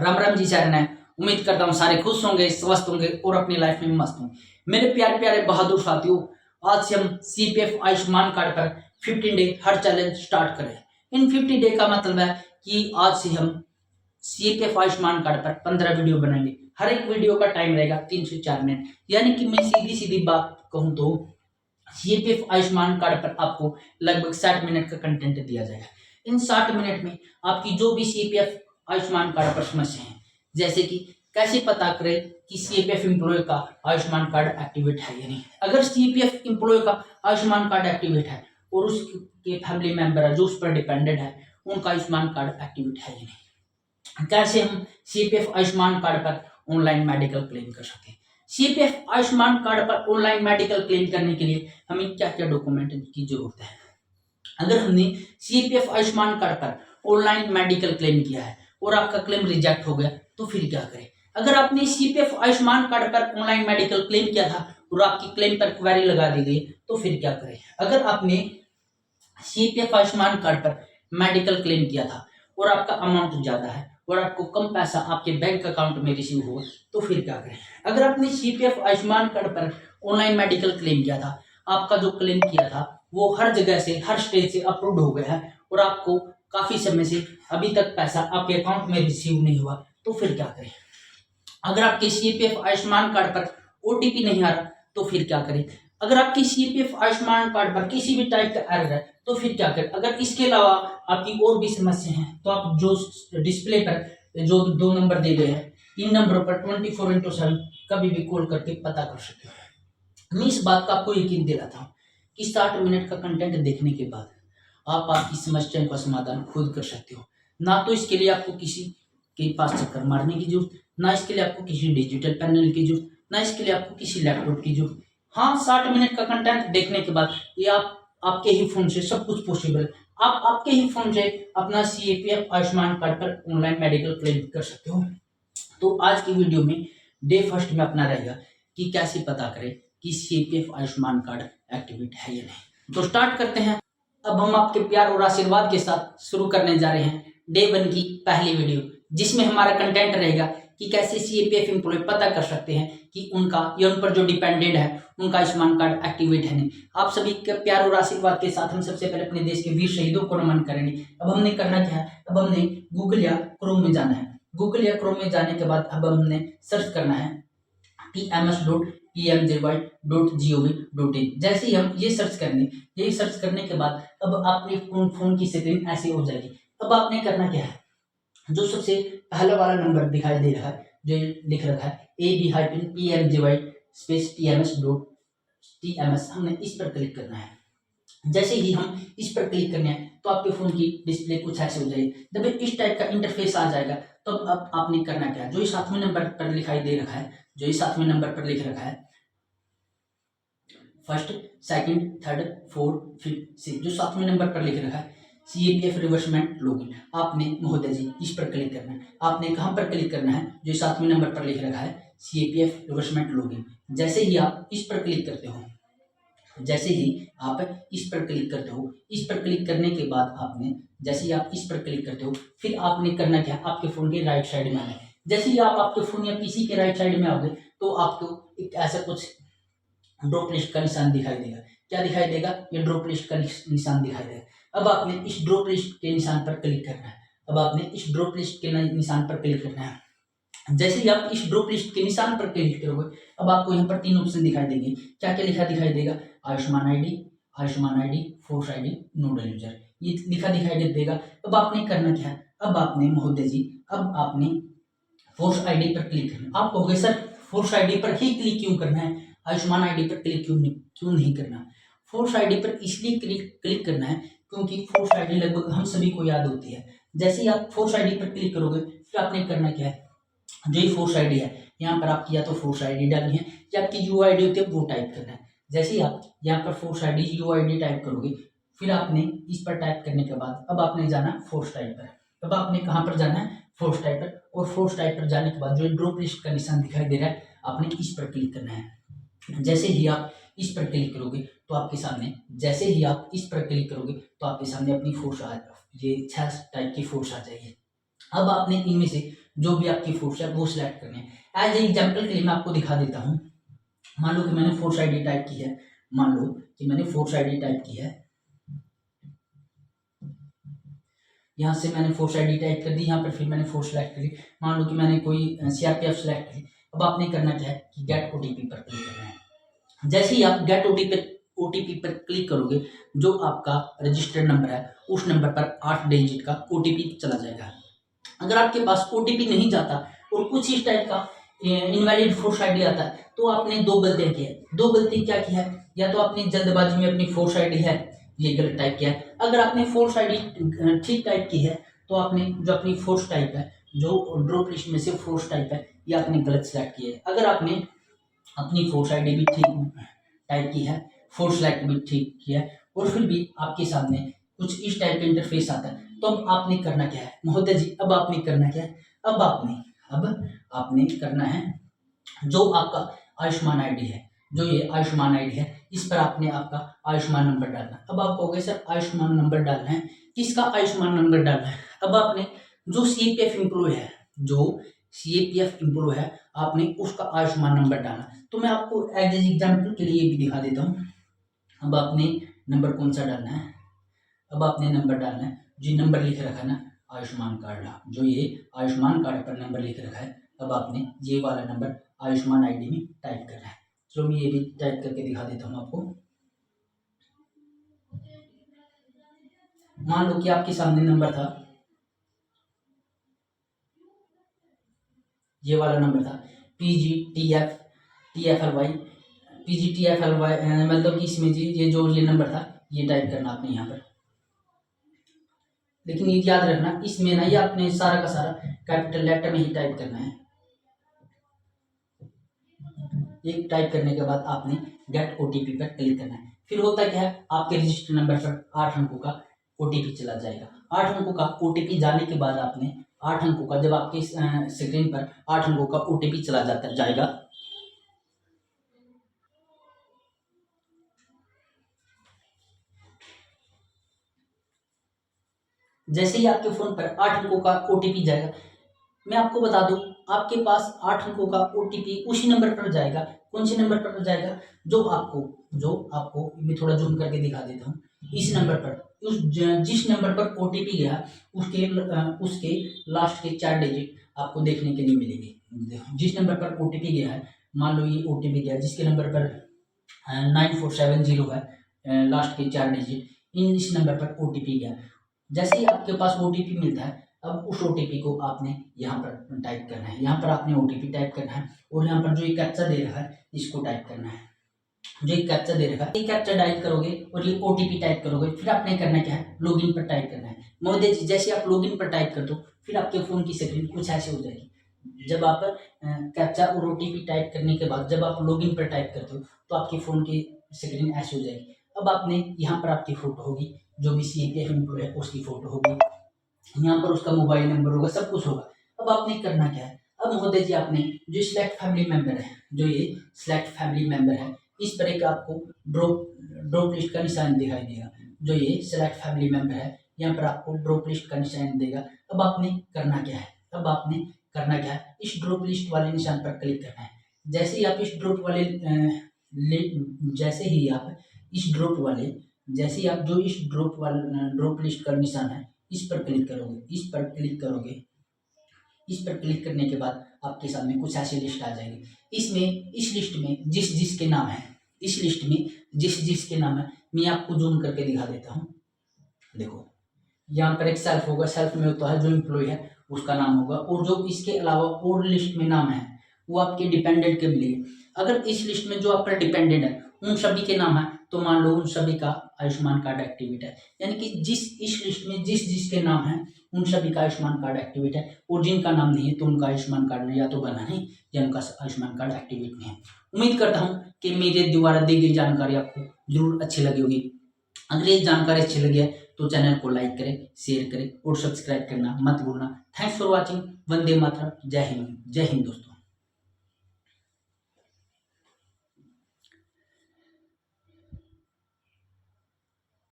राम राम जी चरण है। उम्मीद करता हूँ सारे खुश होंगे, स्वस्थ होंगे और अपनी लाइफ में मस्त होंगे। मेरे प्यारे प्यारे बहादुर साथियों, आज से हम सीपीएफ आयुष्मान कार्ड पर 15 डे हर चैलेंज स्टार्ट करें। इन 50 डे का मतलब है कि आज से हम सीपीएफ आयुष्मान कार्ड पर 15 वीडियो बनाएंगे। हर एक वीडियो का टाइम रहेगा 3 से 4 मिनट। यानी कि मैं सीधी सीधी बात कहूँ तो सीपीएफ आयुष्मान कार्ड पर आपको लगभग 60 मिनट का कंटेंट दिया जाएगा। इन 60 मिनट में आपकी जो भी सीपीएफ आयुष्मान कार्ड पर समस्या है, जैसे कि कैसे पता करें कि सीपीएफ एम्प्लॉय का आयुष्मान कार्ड एक्टिवेट है या नहीं। अगर सीपीएफ एम्प्लॉय का आयुष्मान कार्ड एक्टिवेट है और उसके फैमिली मेंबर है जो उस पर डिपेंडेंट है, उनका आयुष्मान कार्ड एक्टिवेट है या नहीं। कैसे हम सीपीएफ आयुष्मान कार्ड पर ऑनलाइन मेडिकल क्लेम कर सकते हैं। सीपीएफ आयुष्मान कार्ड पर ऑनलाइन मेडिकल क्लेम करने के लिए हमें क्या क्या डॉक्यूमेंट की जरूरत है। अगर हमने सीपीएफ आयुष्मान कार्ड पर ऑनलाइन मेडिकल क्लेम किया है और आपका क्लेम रिजेक्ट हो गया तो फिर क्या करें। अगर आपने सीपीएफ आयुष्मान कार्ड पर ऑनलाइन मेडिकल क्लेम किया था और आपकी क्लेम पर क्वेरी लगा दी गई तो फिर क्या करें। अगर आपने सीपीएफ आयुष्मान कार्ड पर मेडिकल क्लेम किया था और आपका अमाउंट ज्यादा है और आपको कम पैसा आपके बैंक अकाउंट में रिसीव हुआ तो फिर क्या करें। अगर आपने सीपीएफ आयुष्मान कार्ड पर ऑनलाइन मेडिकल क्लेम किया था, आपका जो क्लेम किया था वो हर जगह से हर स्टेज से अप्रूव हो गया है और आपको काफी समय से अभी तक पैसा आपके अकाउंट में रिसीव नहीं हुआ तो फिर क्या करें। अगर आपके सीपीएफ आयुष्मान कार्ड पर ओटीपी नहीं आ रहा तो फिर क्या करें। अगर आपकी सीपीएफ आयुष्मान कार्ड पर किसी भी टाइप का एरर है तो फिर क्या करें। अगर इसके अलावा आपकी और भी समस्या है तो आप जो डिस्प्ले पर जो 2 नंबर दिए गए हैं, इन नंबरों पर 24/7 कभी भी कॉल करके पता कर सकते हो। मैं इस बात का आपको यकीन दिलाता हूँ कि 60 मिनट का कंटेंट देखने के बाद आप आपकी समस्याओं का समाधान खुद कर सकते हो। ना तो इसके लिए आपको किसी के पास चक्कर मारने की जरूरत, ना इसके लिए आपको किसी डिजिटल पैनल की जरूरत, ना इसके लिए आपको किसी लैपटॉप की जरूरत। हाँ, 60 मिनट का कंटेंट देखने के बाद ये आपके ही फोन से सब कुछ पॉसिबल है। आप आपके ही फोन से अपना सीपीएफ आयुष्मान कार्ड पर ऑनलाइन मेडिकल क्लेम कर सकते हो। तो आज की वीडियो में डे फर्स्ट में अपना रहेगा कि कैसे पता करें कि सीपीएफ आयुष्मान कार्ड एक्टिवेट है या नहीं। तो स्टार्ट करते हैं। अब हम आपके प्यार और आशीर्वाद के साथ शुरू करने जा रहे हैं डे 1 की पहली वीडियो, जिसमें हमारा कंटेंट रहेगा कि कैसे सीपीएफ एम्प्लॉय पता कर सकते हैं कि उनका या उन पर जो डिपेंडेंट है उनका आयुष्मान कार्ड एक्टिवेट है नहीं। आप सभी के प्यार और आशीर्वाद के साथ हम सबसे पहले अपने देश के वीर शहीदों को नमन करेंगे। अब हमने करना क्या है, अब हमने गूगल या क्रोम में जाना है। गूगल या क्रोम में जाने के बाद अब हमने सर्च करना है tms.pmjy.gov.in। जैसे ही हम ये सर्च करेंगे, यही सर्च करने के बाद अब आपने फोन की स्क्रीन ऐसे हो जाएगी। अब आपने करना क्या है, जो सबसे पहला वाला नंबर दिखाई दे रहा है जो लिख रखा है ab-pmjy.tms, हमने इस पर क्लिक करना है। जैसे ही हम इस पर क्लिक करने हैं तो आपके फोन की डिस्प्ले कुछ ऐसे हो जाएगी। जब इस टाइप का इंटरफेस आ जाएगा तो अब आपने करना क्या है, जो इस 7वें नंबर पर दिखाई दे रखा है, जो इस 7वें नंबर पर लिख रखा है first, second, third, fourth, fifth, जो 7वें नंबर पर लिख रखा है सीपीएफ रिवर्समेंट लॉगिन, आपने महोदय जी इस पर क्लिक करना है। आपने कहां पर क्लिक करना है, जो 7वें नंबर पर लिख रखा है सीपीएफ रिवर्समेंट लॉगिन। जैसे ही आप इस पर क्लिक करते हो, जैसे ही आप इस पर क्लिक करते हो, इस पर क्लिक करने के बाद आपने जैसे ही आप इस पर क्लिक करते हो फिर आपने करना क्या, आपके फोन के राइट साइड में आना है। जैसे ही आप आपके फोन या पीसी के राइट साइड में आओगे तो आपको एक ऐसा कुछ ड्रॉप लिस्ट का निशान दिखाई देगा। क्या दिखाई देगा, ये ड्रॉप लिस्ट का निशान दिखाई देगा। अब आपने इस ड्रॉप लिस्ट के निशान पर क्लिक करना है। अब आपने इस ड्रॉप लिस्ट के निशान पर क्लिक करना है। जैसे ही आप इस ड्रॉप लिस्ट के निशान पर क्लिक करोगे अब आपको यहाँ पर 3 ऑप्शन दिखाई देंगे। क्या क्या लिखा दिखाई देगा, Ayushman ID, force ID, nodal user, ये लिखा दिखाई देगा। अब आपने करना क्या है, अब आपने महोदय जी अब आपने फोर्स आईडी पर क्लिक करना। आप कहोगे सर फोर्स आईडी पर ही क्लिक क्यों करना है, आयुष्मान आईडी पर क्लिक क्यों नहीं करना। फोर्स आईडी पर इसलिए क्लिक करना है क्योंकि फोर्स आईडी लगभग हम सभी को याद होती है। जैसे ही आप फोर्स आईडी पर क्लिक करोगे फिर आपने करना क्या है, जो ये फोर्स आईडी है यहाँ पर आपकी या तो फोर्स आईडी डालनी है या आपकी यूआईडी होती है वो टाइप करना है। जैसे ही आप यहाँ पर फोर्स आईडी यूआईडी टाइप करोगे फिर आपने इस पर टाइप करने के बाद अब आपने जाना फोर्स टाइप पर। अब आपने कहाँ पर जाना है, फोर्स टाइप पर। और फोर्स टाइप पर जाने के बाद जो ड्रॉप लिस्ट का निशान दिखाई दे रहा है आपने इस पर क्लिक करना है। जैसे ही आप इस पर क्लिक करोगे तो आपके सामने जैसे ही आप इस पर क्लिक करोगे तो आपके सामने अपनी फोर्स ये 6 टाइप की फोर्स आ जाएगी। अब आपने इनमें से जो भी आपकी फोर्स है वो सिलेक्ट करनी है। एज एग्जाम्पल के लिए मैं आपको दिखा देता हूँ। मान लो कि मैंने फोर्स आईडी टाइप की है, मान लो कि मैंने फोर्स आईडी टाइप की है, यहाँ से मैंने फोर्स आईडी टाइप कर दी, यहाँ पर फिर मैंने फोर्स सेलेक्ट करी, मान लो कि मैंने कोई सीआरपीएफ सेलेक्ट करी। अब आपने करना क्या है कि गेट ओटीपी पर क्लिक करना है। जैसे ही आप गेट ओटीपी पर क्लिक करोगे, जो आपका रजिस्टर्ड नंबर है उस नंबर पर 8 डिजिट का ओटीपी चला जाएगा। अगर आपके पास ओटीपी नहीं जाता और कुछ इस टाइप का इनवैलिड फोर्स आईडी आता है, तो आपने दो गलतियां की है। दो गलती क्या की है, या तो आपने जल्दबाजी में अपनी फोर्स आईडी है ये गलत टाइप किया है। अगर आपने फोर्स आईडी ठीक टाइप की है, तो आपने जो अपनी फोर्स टाइप है, जो ड्रॉप लिस्ट में से फोर्स टाइप है, ये आपने गलत सेलेक्ट किया है। अगर आपने अपनी फोर्स आईडी भी ठीक टाइप की है, फोर्स सेलेक्ट भी ठीक किया है, और फिर भी आपके सामने कुछ इस टाइप का इंटरफेस आता है, तो अब आपने करना क्या है महोदय जी, अब आपने करना क्या है, अब आपने करना है जो आपका आयुष्मान आईडी है, जो ये आयुष्मान आईडी है, इस पर आपने आपका आयुष्मान नंबर डालना है। अब आप कहोगे सर आयुष्मान नंबर डालना है, किसका आयुष्मान नंबर डालना है। अब आपने जो सीपीएफ एम्प्लॉय है, जो सीपीएफ एम्प्लॉय है, आपने उसका आयुष्मान नंबर डालना। तो मैं आपको एज एग्जाम्पल के लिए भी दिखा देता हूँ। अब आपने नंबर कौन सा डालना है, अब आपने नंबर डालना है जो नंबर लिख रखा है ना आयुष्मान कार्ड, जो ये आयुष्मान कार्ड पर नंबर लिख रखा है, अब आपने ये वाला नंबर आयुष्मान आईडी में टाइप करना है। चलो मैं ये भी टाइप करके दिखा देता हूँ आपको। मान लो कि आपके सामने नंबर था, ये वाला नंबर था PGTFLY, मतलब कि इसमें जी ये जो ये नंबर था ये टाइप करना आपने यहाँ पर। लेकिन ये याद रखना, इसमें ना ये आपने सारा का सारा कैपिटल लेटर में ही टाइप करना है। एक टाइप करने के बाद आपने गेट ओटीपी पर क्लिक करना है। फिर होता क्या है, आपके रजिस्टर नंबर पर 8 अंकों का ओटीपी चला जाएगा। 8 अंकों का ओटीपी जाने के बाद आपने 8 अंकों का, जब आपके स्क्रीन पर 8 अंकों का ओटीपी चला जाएगा, जैसे ही आपके फोन पर 8 अंकों का ओटीपी जाएगा, मैं आपको बता दूं, आपके पास 8 अंकों का ओटीपी उसी नंबर पर जाएगा। कौन से नंबर पर जाएगा, जो आपको मैं थोड़ा जूम करके दिखा देता हूँ। इस नंबर पर, जिस नंबर पर ओटीपी गया उसके लास्ट के 4 डिजिट आपको देखने के लिए मिलेंगे। जिस नंबर पर ओटीपी गया है, मान लो ये ओटीपी गया जिसके नंबर पर 9470 है, लास्ट के 4 डिजिट, इस नंबर पर ओटीपी गया। जैसे ही आपके पास ओटीपी मिलता है, अब उस ओटीपी को आपने यहाँ पर टाइप करना है। यहाँ पर आपने ओटीपी टाइप करना है, और यहाँ पर जो ये कैप्चा दे रहा है इसको टाइप करना है। जो ये कैप्चा दे रखा है, ये कैप्चा टाइप करोगे और ये ओटीपी टाइप करोगे, फिर आपने करना क्या है, लॉगिन पर टाइप करना है। महोदय जी, जैसे आप लॉगिन पर टाइप कर दो, फिर आपके फोन की स्क्रीन कुछ ऐसे हो जाएगी। जब आप कैप्चा और ओटीपी टाइप करने के बाद जब आप लॉगिन पर टाइप करते हो, तो आपके फोन की स्क्रीन ऐसे हो जाएगी। अब आपने यहाँ पर आपकी फोटो होगी, जो भी सीपीएफ एम्प्लॉय है उसकी फोटो होगी, यहाँ पर उसका मोबाइल नंबर होगा, सब कुछ होगा। अब आपने करना क्या है, अब महोदय जी आपने जो सिलेक्ट फैमिली मेंबर है, जो ये सिलेक्ट फैमिली मेंबर है, इस पर एक आपको ड्रॉप लिस्ट का निशान दिखाई देगा। जो ये सिलेक्ट फैमिली मेंबर है, यहाँ पर आपको ड्रॉप लिस्ट का निशान देगा। अब आपने करना क्या है, इस ड्रॉप लिस्ट वाले निशान पर क्लिक करना है। जैसे ही आप इस ड्रॉप वाले ड्रॉप लिस्ट का निशान है इस पर क्लिक करने के बाद आपके सामने कुछ ऐसी लिस्ट आ जाएगी। इस लिस्ट में जिस जिसके नाम है, मैं आपको जूम करके दिखा देता हूँ। देखो यहाँ पर एक सेल्फ होगा, सेल्फ में होता है जो एम्प्लॉय है उसका नाम होगा, और जो इसके अलावा और लिस्ट में नाम है वो आपके डिपेंडेंट के मिलेंगे। अगर इस लिस्ट में जो आपका डिपेंडेंट है उन सभी के नाम है, तो मान लो उन सभी का आयुष्मान कार्ड एक्टिवेट है। यानी कि इस लिस्ट में जिस जिसके नाम है उन सभी का आयुष्मान कार्ड एक्टिवेट है, और जिनका नाम नहीं है तो उनका आयुष्मान कार्ड या तो बना नहीं या उनका आयुष्मान कार्ड एक्टिवेट नहीं है। उम्मीद करता हूँ कि मेरे द्वारा दी गई जानकारी आपको जरूर अच्छी लगी होगी। अगर ये जानकारी अच्छी लगी है तो चैनल को लाइक करें, शेयर करें और सब्सक्राइब करना मत भूलना। Thanks for watching. वंदे मातरम। जय हिंद दोस्तों।